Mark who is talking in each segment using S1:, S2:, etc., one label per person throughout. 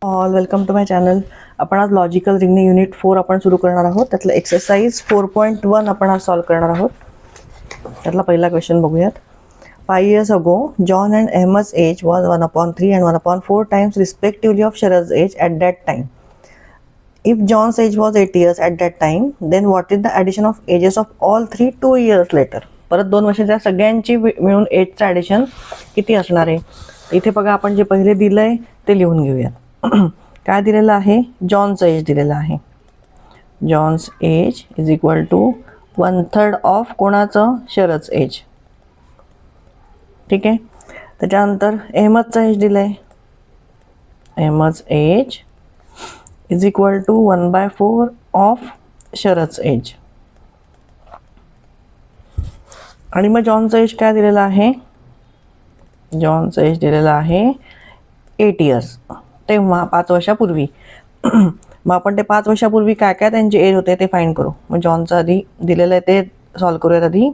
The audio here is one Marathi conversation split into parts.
S1: All welcome to my channel. आपण आज लॉजिकल रिजनिंग युनिट 4 आपण सुरू करणार आहोत. त्यातलं एक्सरसाइज 4.1 आपण आज सॉल्व करणार आहोत. त्यातला पहिला क्वेश्चन बघूयात. 5 years ago, John and Ahmed's age was 1/3 and 1/4 times respectively of Sharad's age at that time. If John's age was 8 years at that time, then what is the addition of ages of all three 2 years later? परत 2 वर्षाच्या सगळ्यांची मिळून एजचं ॲडिशन किती असणार आहे? इथे बघा आपण जे पहिले दिलंय ते लिहून घेऊयात. काय दिलेलं आहे? जॉनचं एज दिलेलं आहे. John's age is equal to 1/3 of कोणाचं? शरदचं एज. ठीक आहे. त्याच्यानंतर अहमदचं एज दिलं आहे. Ahmad's age is equal to 1/4 of शरदचं एज. आणि मग जॉनचं एज काय दिलेलं आहे? जॉनचं एज दिलेलं आहे 8 years. तेव्हा 5 वर्षापूर्वी. मग आपण ते 5 वर्षापूर्वी काय काय त्यांचे एज होते ते फाइंड करू. मग जॉनचं आधी दिलेलं आहे ते सॉल्व करूयात आधी.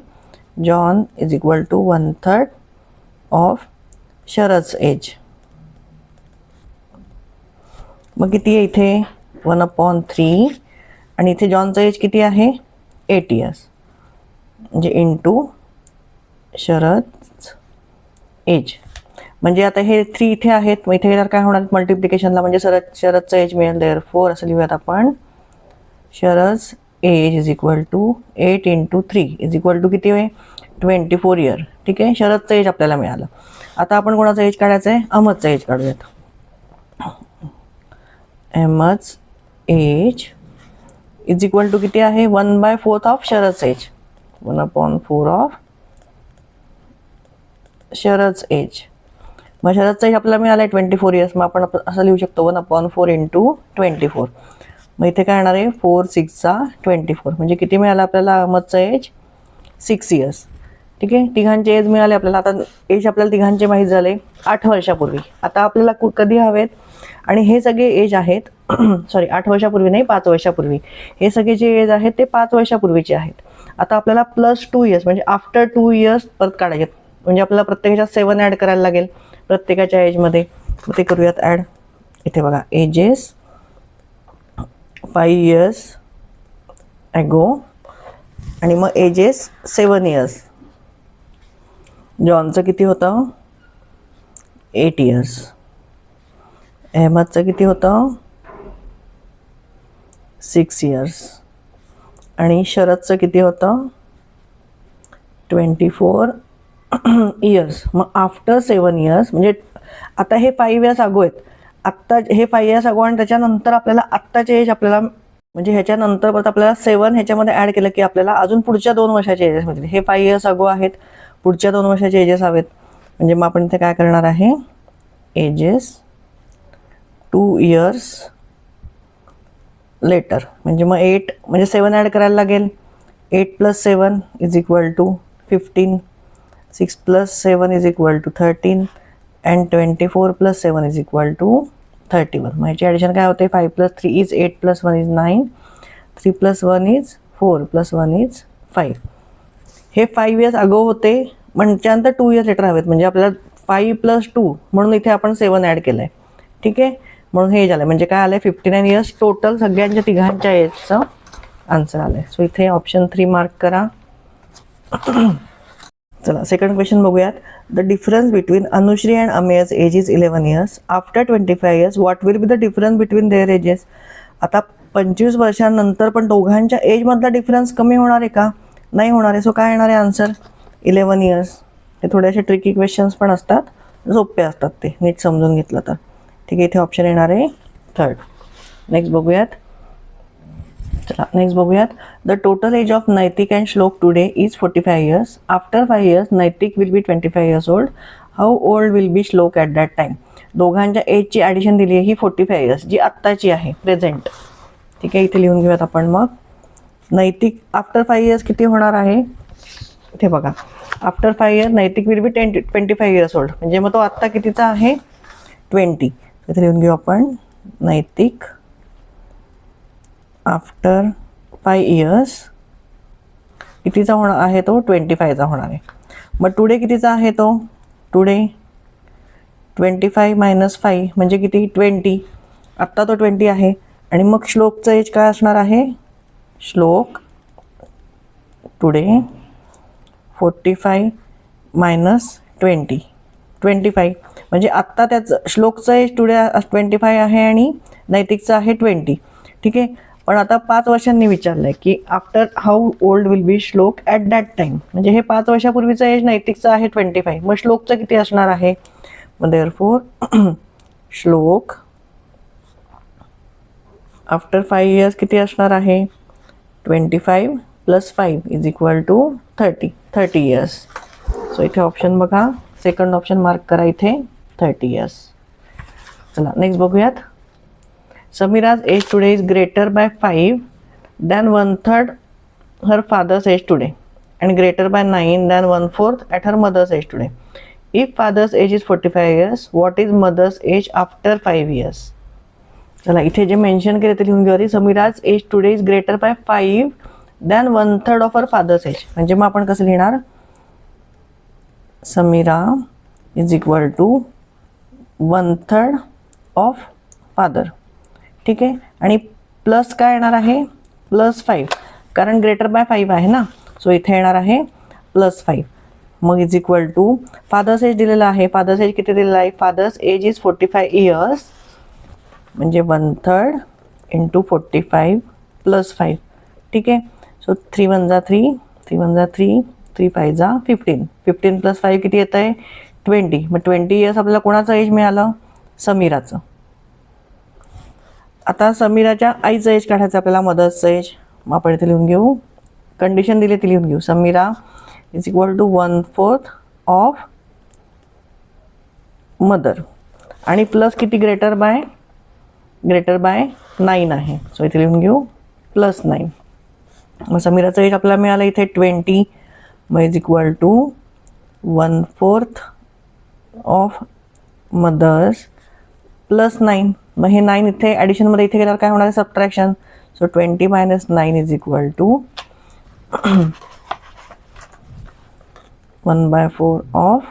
S1: John is equal to 1/3 of शरदचं एज. मग किती आहे इथे? 1/3 आणि इथे जॉनचं एज किती आहे? 8 years म्हणजे इंटू शरदचं एज. म्हणजे आता हे 3 इथे आहेत, मग इथे गेल्यावर काय होणार? मल्टिप्लिकेशनला म्हणजे शरदचं एज मिळेल. देअरफॉर असं लिहूयात आपण. Sharad's age is equal to 8 × 3 is equal to किती आहे? 24 year. ठीक आहे. शरदचं एज आपल्याला मिळालं. आता आपण कोणाचं एज काढायचं आहे? अहमदचं एज काढूयात. Ahmad's age is equal to किती आहे? 1/4 ऑफ शरदचं एज. 1/4 ऑफ शरदचं एज. मग शरदचं एज आपल्याला मिळालं आहे 24 years. मग आपण असं लिहू शकतो 1/4 × 24. मग इथे काय येणार आहे? 4 × 6 = 24. म्हणजे किती मिळालं आपल्याला अहमदचं एज? 6 years. ठीक आहे. तिघांचे एज मिळाले आपल्याला. आता एज आपल्याला तिघांचे माहीत झाले 8 वर्षापूर्वी. आता आपल्याला कधी हवेत? आणि हे सगळे एज आहेत सॉरी 8 वर्षापूर्वी नाही, 5 वर्षापूर्वी. हे सगळे जे एज आहेत ते 5 वर्षापूर्वीचे आहेत. आता आपल्याला +2 years म्हणजे आफ्टर 2 years परत काढायचे. म्हणजे आपल्याला प्रत्येकाच्या 7 ॲड करायला लागेल प्रत्येकाच्या एजमध्ये. मग ते करूयात ॲड. इथे बघा एजेस 5 years ॲगो आणि मग एजेस 7 years. जॉनचं किती होतं? 8 years. अहमदचं किती होतं? 6 years. आणि शरदचं किती होतं? 24 years. मग आफ्टर 7 years म्हणजे आता हे 5 years अगो आहेत. आत्ता हे 5 years अगो आणि त्याच्यानंतर आपल्याला आत्ताचे एज आपल्याला म्हणजे ह्याच्यानंतर परत आपल्याला 7 ह्याच्यामध्ये ॲड केलं की आपल्याला अजून पुढच्या 2 वर्षाचे एजेस मिळतील. हे 5 years अगो आहेत, पुढच्या 2 वर्षाचे एजेस हवेत. म्हणजे मग आपण इथे काय करणार आहे? Ages 2 years later. म्हणजे मग 8 म्हणजे 7 ॲड करायला लागेल. 8 + 7 is equal to 15. 6 + 7 is equal to 13 and 24 + 7 is equal to 31. मग ह्याची ॲडिशन काय होते? 5 + 3 इज 8 + 1 इज 9. 3 + 1 is 4 + 1 is 5. हे 5 years अगो होते. म्हणजे 2 years लेटर हवेत. म्हणजे आपल्याला 5 + 2 म्हणून इथे आपण 7 ॲड केलं आहे. ठीक आहे. म्हणून हे झालं. म्हणजे काय आलं आहे? 59 years टोटल सगळ्यांच्या तिघांच्या एजचं आन्सर आलं आहे. सो इथे ऑप्शन 3 मार्क करा. चला सेकंड क्वेश्चन बघूयात. The difference between Anushree and Ameya's age is 11 years. After 25 years what will be the difference between their ages? आता 25 वर्षांनंतर पण दोघांच्या एजमधला डिफरन्स कमी होणार आहे का? नाही होणार आहे. सो काय येणार आहे आन्सर? 11 years. हे थोडेसे ट्रिकी क्वेश्चन्स पण असतात, सोपे असतात ते नीट समजून घेतलं तर. ठीक आहे. इथे ऑप्शन येणार आहे 3rd. नेक्स्ट बघूयात. चला नेक्स्ट बघूयात. द टोटल एज ऑफ नैतिक अँड श्लोक today is 45 years. After 5 years नैतिक will be 25 years old. How old will be श्लोक ॲट दॅट टाईम? दोघांच्या एजची ॲडिशन दिली आहे ही 45 years जी आत्ताची आहे प्रेझेंट. ठीक आहे. इथे लिहून घेऊयात आपण. मग नैतिक आफ्टर 5 years किती होणार आहे? इथे बघा आफ्टर 5 years नैतिक विल बी 25 years old. म्हणजे मग तो आत्ता कितीचा आहे? 20. इथे लिहून घेऊ आपण. नैतिक आफ्टर 5 years कितीचा होणार आहे? तो 25चा होणार आहे. मग टुडे कितीचा आहे तो? टुडे 25 - 5 म्हणजे किती? 20. आत्ता तो 20 आहे आणि मग श्लोकचं एज काय असणार आहे? श्लोक टुडे 45 मायनस 20 25 म्हणजे आत्ता त्याचं श्लोकचं एज टुडे 25 आहे आणि नैतिकचं आहे 20. ठीक आहे. पण आता 5 वर्षांनी विचारलं आहे की after how old will be श्लोक ॲट दॅट टाईम. म्हणजे हे 5 वर्षापूर्वीचं एज नैतिकचं आहे 25. मग श्लोकचं किती असणार आहे? मग देअरफॉर श्लोक आफ्टर 5 इयर्स किती असणार आहे? 25 + 5 = 30 इयर्स. सो इथे ऑप्शन बघा, सेकंड ऑप्शन मार्क करा इथे 30 इयर्स. चला नेक्स्ट बघूयात. Samira's age today is greater by 5 than 1/3 her father's age today and greater by 9 than 1/4 at her mother's age today. If father's age is 45 years, what is mother's age after 5 years? चला इथे जे मेन्शन केले ते लिहून घेऊया. Samira's age today is greater by 5 than 1/3 of her father's age. म्हणजे मग आपण कसं लिहिणार? Samira is equal to 1/3 of father. ठीक आहे. आणि प्लस काय येणार आहे? +5, कारण ग्रेटर बाय 5 आहे ना. सो इथे येणार आहे +5. मग is equal to father's age दिलेला आहे. फादर्स एज किती दिलेला आहे? फादर्स एज इज 45 इयर्स म्हणजे 1/3 × 45 + 5. ठीक आहे. सो 3 × 1 = 3, 3 × 1 = 3, 3 × 5 = 15. 15 + 5 किती येतं आहे? 20. मग 20 इयर्स आपल्याला कोणाचं एज मिळालं? समीराचं. आता समीराच्या आईचं एज काढायचं आपल्याला, मदर्सचं एज. मग आपण इथे लिहून घेऊ, कंडिशन दिली ती लिहून घेऊ. Samira is equal to 1/4 of mother आणि प्लस किती? ग्रेटर बाय 9 आहे. सो इथे लिहून घेऊ +9. मग समीराचं एज आपल्याला मिळालं इथे 20. मग is equal to 1/4 of mother's +9. मग हे 9 इथे ॲडिशनमध्ये इथे गेल्यावर काय होणार आहे? Subtraction. So 20 - 9 is equal to 1/4 of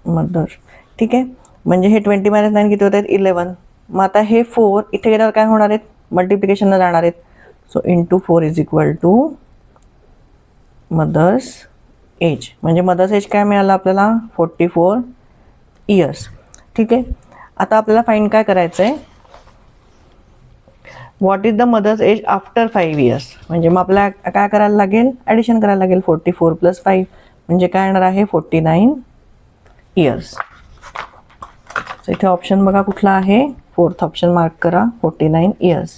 S1: mother. ठीक आहे. म्हणजे हे 20 - 9 किती होत आहेत? 11. मग आता हे 4 इथे गेल्यावर काय होणार आहेत? मल्टिप्लिकेशनला जाणार आहेत. So × 4 is equal to mother's age. म्हणजे मदर्स एज काय मिळालं आपल्याला? 44 इयर्स. ठीक आहे. आता आपल्याला फाईंड काय करायचं आहे? What is the mother's age after 5 years. म्हणजे मग आपल्याला काय करायला लागेल? ॲडिशन करायला लागेल. 44 + 5 म्हणजे काय येणार आहे? 49 इयर्स. सो इथे ऑप्शन बघा कुठला आहे? 4th ऑप्शन मार्क करा, 49 इयर्स.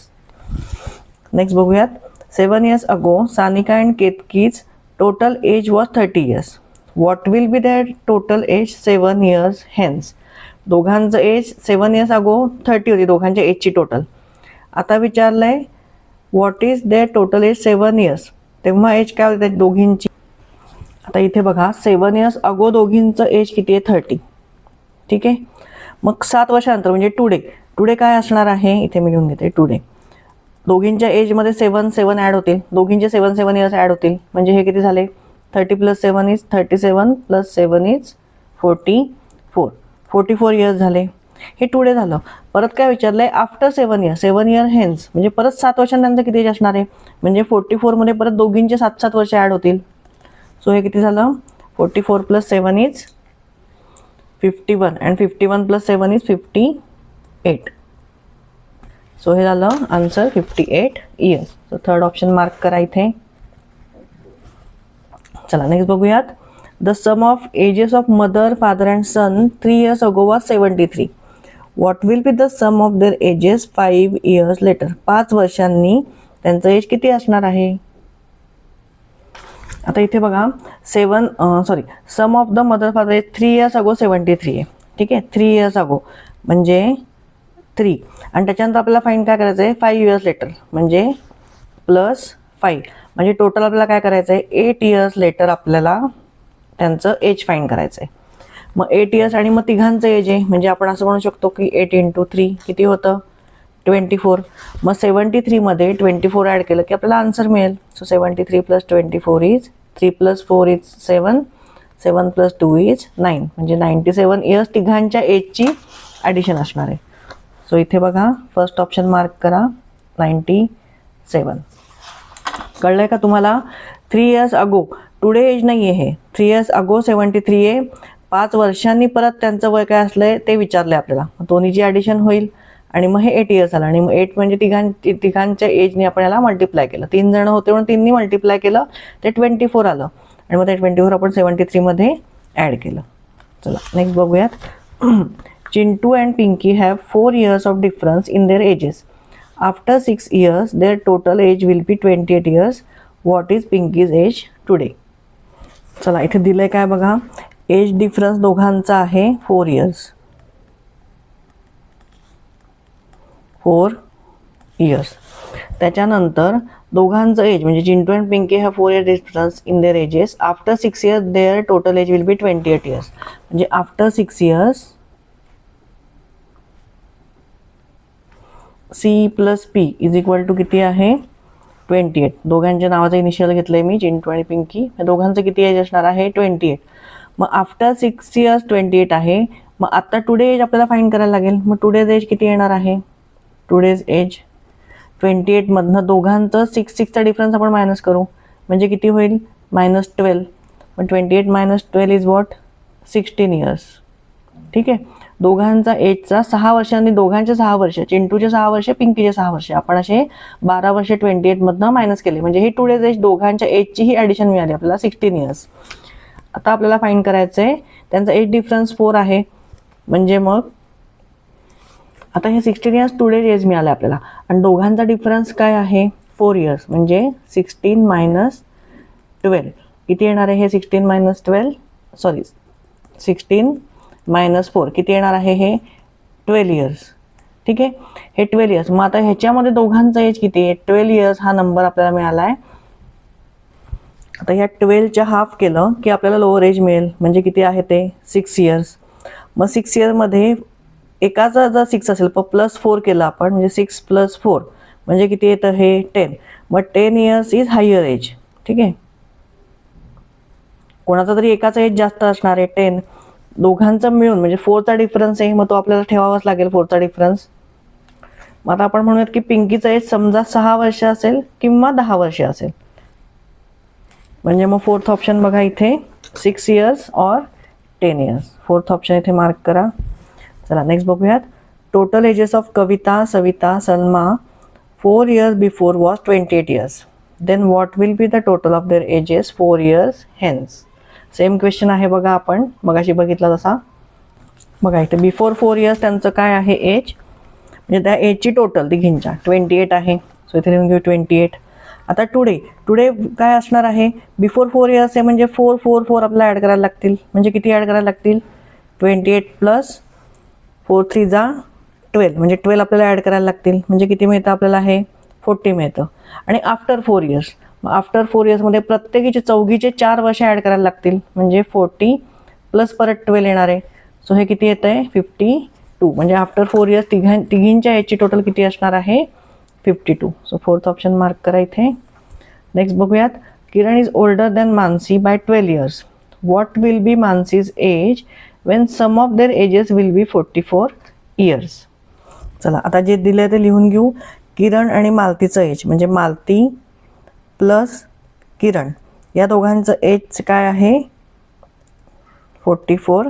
S1: नेक्स्ट बघूयात. 7 years ago, Sanika and Ketki's total age was 30 years. What will be their total age 7 years hence? दोघांचं एज 7 years ago 30 होती, दोघांच्या एजची टोटल. आता विचारलंय what is their total age 7 years. तेव्हा एज काय होती दोघींची? आता इथे बघा 7 years ago दोघींचं एज किती आहे? 30. ठीक आहे. मग 7 वर्षानंतर म्हणजे टुडे काय असणार आहे? इथे मी लिहून घेते टुडे. दोघींच्या एजमध्ये 7 ॲड होतील, दोघींचे 7 इयर्स ॲड होतील. म्हणजे हे किती झाले? 30 + 7 इज 37 + 7 इज 44 इयर्स झाले. हे टुडे झालं. परत काय विचारलंय? आफ्टर 7 years, 7 year हेन्स म्हणजे परत 7 वर्षांनंतर किती एज असणार आहे? म्हणजे 44 मध्ये परत दोघींचे 7 वर्ष ॲड होतील. सो हे किती झालं? 44 + 7 इज 51 अँड 51 + 7 इज 58. सो हे झालं answer 58 years. So third option mark करा इथे. चला नेक्स्ट बघूयात. The sum of ages of mother, father and son 3 years ago was 73. What will be the sum of their ages 5 years later. 5 वर्षांनी त्यांचं एज किती असणार आहे? आता इथे बघा sum of the mother father age 3 years ago 73 आहे. ठीक आहे. 3 years ago म्हणजे 3 आणि त्याच्यानंतर आपल्याला फाईंड काय करायचं आहे? 5 years later म्हणजे +5 म्हणजे टोटल आपल्याला काय करायचं आहे? 8 years later आपल्याला त्यांचं एज फाईंड करायचं आहे. मग 8 years आणि मग तिघांचं एज आहे म्हणजे आपण असं म्हणू शकतो की 8 × 3 किती होतं? 24. मग 73 मध्ये 24 ॲड केलं की आपल्याला आन्सर मिळेल. सो 73 + 24 इज 3 + 4 इज 7, 7 + 2 इज 9 म्हणजे 97 इयर्स तिघांच्या एजची ॲडिशन असणार आहे. सो इथे बघा फर्स्ट ऑप्शन मार्क करा 97. कळलंय का तुम्हाला? 3 years अगो, टुडे एज नाही आहे हे, 3 years अगो 73 आहे. 5 वर्षांनी परत त्यांचं वय काय असलंय ते विचारले आपल्याला. दोन्हीची ॲडिशन होईल आणि मग हे 8 years आलं आणि मग 8 म्हणजे तिघांच्या एजने आपण याला मल्टिप्लाय केलं. 3 जण होते म्हणून 3नी मल्टिप्लाय केलं, ते 24 आलं आणि मग ते 24 आपण 73 मध्ये ॲड केलं. चला नेक्स्ट बघूयात. Chintu and Pinky have 4 years of difference in their ages. After 6 years their total age will be 28 years. What is Pinky's age today? चला इथे दिलंय काय बघा, एज डिफरन्स दोघांचा आहे 4 years. 4 years. त्याच्यानंतर दोघांचं एज म्हणजे Chintu and Pinky have 4 years difference in their ages. After 6 years their total age will be 28 years. म्हणजे after 6 years C plus P is equal to किती आहे? 28. दोघांच्या नावाचं इनिशियल घेतलंय मी, चिंटू आणि पिंकी. दोघांचं किती एज असणार आहे? 28. मग आफ्टर 6 years 28 आहे. मग आता टुडे एज आपल्याला फाइंड करायला लागेल. मग टुडेज एज किती येणार आहे? टुडेज एज 28 मधनं दोघांचं 6चा डिफरन्स आपण मायनस करू म्हणजे किती होईल? -12. पण 28 - 12 इज वॉट? 16 years. ठीक आहे. दोघांचा एजचा 6 वर्षांनी, दोघांचे 6 वर्ष, चिंटूचे 6 वर्ष, पिंकीचे 6 वर्ष, आपण असे 12 वर्ष 28 मधनं मायनस केले म्हणजे हे टुडेज एज दोघांच्या एजची ही ॲडिशन मिळाली आपल्याला 16 years. आता आपल्याला फाइंड करायचं आहे त्यांचा एज डिफरन्स 4 आहे. म्हणजे मग आता हे 16 years टुडेज एज मिळालं आपल्याला आणि दोघांचा डिफरन्स काय आहे? 4 years. म्हणजे 16 - 12 किती येणार आहे? हे 16 - 12 सॉरी 16 - 4 किती येणार आहे? हे 12 years. ठीक आहे. हे 12 years. मग आता ह्याच्यामध्ये दोघांचा एज किती आहे? 12 years हा नंबर आपल्याला मिळाला आहे. आता ह्या 12च्या हाफ केलं की आपल्याला लोअर एज मिळेल म्हणजे किती आहे ते? 6 years. मग 6 yearमध्ये एकाचा जर 6 असेल तर +4 केलं आपण म्हणजे 6 + 4 म्हणजे किती येतं? हे 10. मग 10 years इज हायर एज. ठीक आहे. कोणाचा तरी एकाचा एज जास्त असणार आहे 10. दोघांचं मिळून म्हणजे 4चा डिफरन्स आहे, मग तो आपल्याला ठेवावाच लागेल 4चा डिफरन्स. मग आता आपण म्हणूयात की पिंकीचा एज समजा 6 वर्ष असेल किंवा 10 वर्ष असेल. म्हणजे मग 4th ऑप्शन बघा इथे 6 years और 10 years. 4th ऑप्शन इथे मार्क करा. चला नेक्स्ट बघूयात. Total ages of Kavita, Savita, Salma 4 years before was 28 years. Then what will be the total of their ages 4 years hence? Same question आहे बघा, आपण मगाशी बघितला तसा. बघा इथे बिफोर 4 years त्यांचं काय आहे एज, म्हणजे त्या एजची टोटल तिघींच्या 28 आहे. सो इथे लिहून घेऊ 28. आता टुडे काय असणार आहे? बिफोर 4 years आहे म्हणजे 4 4 4 आपल्याला ॲड करायला लागतील. म्हणजे किती ॲड करायला लागतील? 28 + 4 3 जा 12 म्हणजे 12 आपल्याला ॲड करायला लागतील. म्हणजे किती मिळतं आपल्याला? हे 40 मिळतं. आणि आफ्टर 4 years, मग आफ्टर 4 yearsमध्ये प्रत्येकीचे चौघीचे 4 वर्ष ॲड करायला लागतील म्हणजे 40 + परत 12 येणार आहे. सो हे किती येतं आहे? 52. म्हणजे आफ्टर 4 years तिघींच्या एजची टोटल किती असणार आहे? 52. सो 4th ऑप्शन मार्क करा इथे. नेक्स्ट बघूयात. Kiran is older than Mansi by 12 years. What will be Mansi's age when sum of their ages will be 44 years? चला आता जे दिलं ते लिहून घेऊ. किरण आणि मालतीचं एज म्हणजे मालती प्लस किरण या दोघांचं एज काय आहे? 44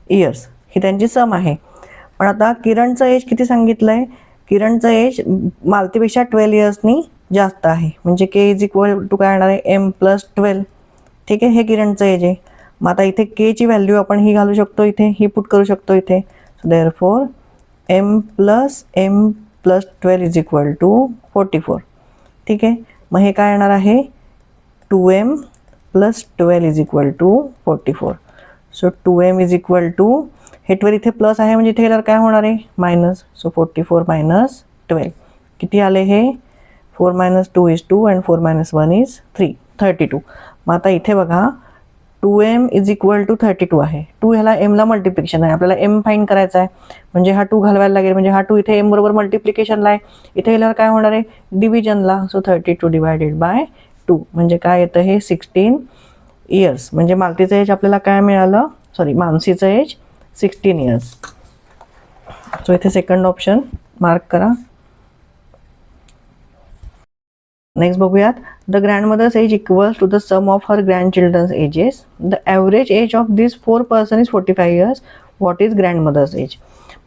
S1: years. ही त्यांची सम आहे. पण आता किरणचं एज किती सांगितलं आहे? किरणचं एज मालतीपेक्षा 12 yearsनी जास्त आहे म्हणजे के इज इक्वल टू काय येणार आहे? M + 12. ठीक आहे. हे किरणचं एज आहे. मग आता इथे केची व्हॅल्यू आपण ही घालू शकतो, इथे ही पुट करू शकतो इथे. So therefore M + M + 12 is equal to 44. ठीक आहे. मग हे काय येणार आहे? 2M + 12 is equal to 44. So 2M is equal to हे 12 इथे प्लस आहे म्हणजे इथे गेल्यावर काय होणार आहे? मायनस. सो 44 - 12 किती आले हे? 4 - 2 is 2 and 4 - 1 is 3, 32. मग आता इथे बघा 2M इज इक्वल टू 32 आहे. 2 ह्याला एमला मल्टिप्लिकेशन आहे, आपल्याला एम फाइंड करायचा आहे म्हणजे हा 2 घालवायला लागेल म्हणजे हा 2 इथे एम बरोबर मल्टिप्लिकेशनला आहे. इथे गेल्यावर काय होणार आहे? डिव्हिजनला. सो 32 / 2 म्हणजे काय येतं? हे 16 years. म्हणजे मालतीचं एज आपल्याला काय मिळालं? सॉरी मानसीचं एज 16 years. सो इथे सेकंड ऑप्शन मार्क करा. नेक्स्ट बघूयात. The grandmother's age equals to the sum of her grandchildren's ages. The average age of this 4 person is 45 years. What is grandmother's age?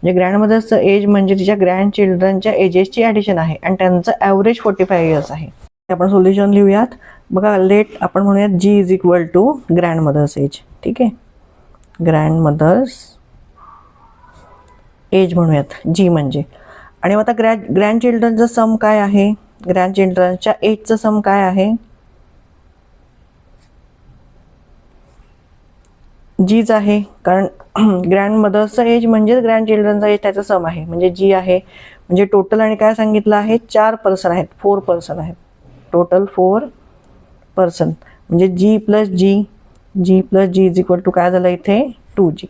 S1: म्हणजे ग्रँडमदर्सचं एज म्हणजे तिच्या ग्रँडचिल्ड्रनच्या एजेसची ॲडिशन आहे आणि त्यांचं ॲव्हरेज 45 इयर्स आहे. आपण सोल्युशन लिहूयात. बघा, लेट आपण म्हणूयात जी is equal to grandmothers age. ठीक आहे, ग्रँडमदर्स एज म्हणूयात जी म्हणजे. आणि मग आता ग्रँडचिल्ड्रनचं सम काय आहे? ग्रँडचिल्ड्रनच्या एजचं सम काय आहे? जीच आहे, कारण ग्रँडमदर्सचं एज म्हणजेच ग्रँडचिल्ड्रनचा एज त्याचं सम आहे, म्हणजे जी आहे. म्हणजे टोटल आणि काय सांगितलं आहे? 4 पर्सन आहेत, 4 पर्सन आहेत, टोटल 4 पर्सन. म्हणजे G plus G is equal to काय झालं इथे? 2G.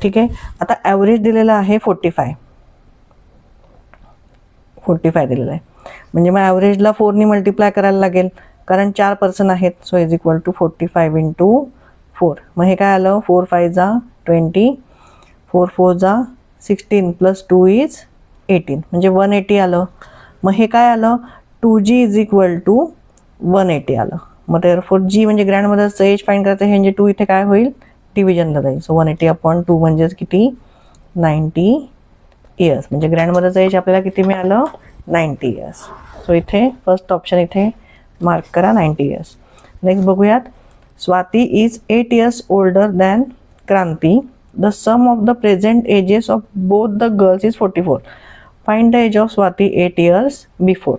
S1: ठीक आहे. आता ॲव्हरेज दिलेलं आहे 45 दिलेलं आहे. म्हणजे मग ॲव्हरेजला 4ने मल्टिप्लाय करायला लागेल, कारण 4 पर्सन आहेत. So is equal to 45 into 4. मग हे काय आलं? 4 5 जा 20, 4 4 जा 16 प्लस 2 इज 18, म्हणजे 180 आलं. मग हे काय आलं? 2G इज इक्वल टू 180 आलं. मग देअरफॉर जी म्हणजे ग्रँडमदर्सचं एज फाईंड करायचं, हे म्हणजे 2 इथे काय होईल? डिव्हिजनला जाईल. सो 180/2 म्हणजेच किती? 90 इयर्स. म्हणजे ग्रँडमदरचं एज आपल्याला किती मिळालं? 90 इयर्स. सो इथे फर्स्ट ऑप्शन इथे मार्क करा, 90 इयर्स. नेक्स्ट बघूयात. Swati is 8 years older than Kranti. The sum of the present ages of both the girls is 44. Find the age of Swati 8 years before.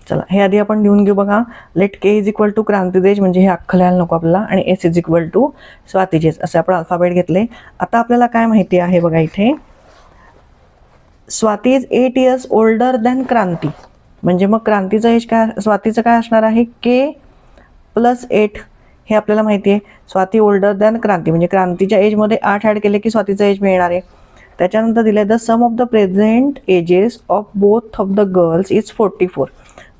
S1: चला, हे आधी आपण लिहून घेऊ. बघा, let K is equal to Kranti's age, म्हणजे हे अख्खं लिहायला नको आपल्याला, आणि S is equal to Swati's age, असे आपण अल्फाबेट घेतले. आता आपल्याला काय माहिती आहे? बघा इथे Swati is 8 years older than Kranti. म्हणजे मग क्रांतीचं एज काय, स्वातीचं काय असणार आहे? K plus 8. हे आपल्याला माहिती आहे. स्वाती ओल्डर दॅन क्रांती, म्हणजे क्रांतीच्या एजमध्ये 8 ॲड केले की स्वातीचं एज मिळणार आहे. त्याच्यानंतर दिलं आहे the sum of the present ages of both of the girls is 44.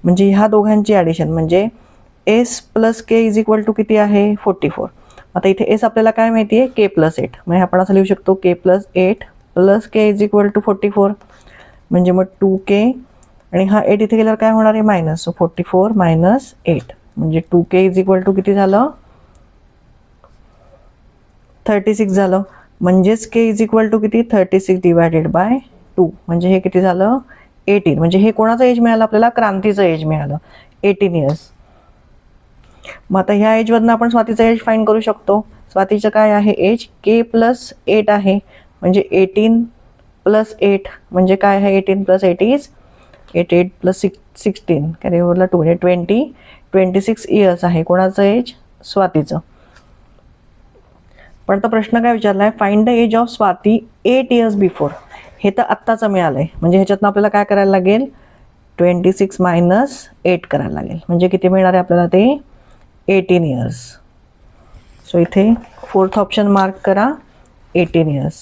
S1: म्हणजे ह्या दोघांची ॲडिशन म्हणजे S plus K is equal to किती आहे? 44. आता इथे एस आपल्याला काय माहिती आहे? K plus 8. मग आपण असं लिहू शकतो K plus 8 plus K is equal to 44. म्हणजे मग 2K आणि हा 8 इथे गेल्यावर काय होणार आहे? मायनस. सो 44 मायनस 8 म्हणजे 2K इज इक्वल टू किती झालं? 36 झालं. म्हणजेच के इज इक्वल टू किती? 36 डिवायडेड बाय 2. म्हणजे हे किती झालं? 18. म्हणजे हे कोणाचं एज मिळालं आपल्याला? क्रांतीचं एज मिळालं, 18 इयर्स. मग आता ह्या एजवरनं आपण स्वातीचं एज फाईंड करू शकतो. स्वातीचं काय आहे एज? के प्लस 8 आहे, म्हणजे 18 प्लस 8 म्हणजे काय आहे? 18 प्लस 8 इज 8 प्लस 16 कॅरी ओव्हरला 2 म्हणजे 26 इयर्स आहे. कोणाचं एज? स्वातीचं. पण आता प्रश्न काय विचारला आहे? Find the age of Swati 8 years before. हे तर आत्ताचं मिळालं आहे, म्हणजे ह्याच्यातनं आपल्याला काय करायला लागेल? 26 मायनस 8 करायला लागेल. म्हणजे किती मिळणार आहे आपल्याला? ते 18 इयर्स. सो इथे फोर्थ ऑप्शन मार्क करा, 18 इयर्स.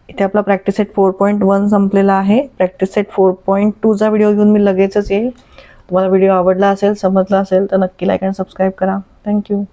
S1: इथे आपला प्रॅक्टिस सेट 4.1 संपलेला आहे. प्रॅक्टिस सेट 4.2चा व्हिडिओ घेऊन मी लगेचच येईल. तुम्हाला व्हिडिओ आवडला असेल, समजला असेल तर नक्की लाईक आणि सबस्क्राईब करा. थँक्यू.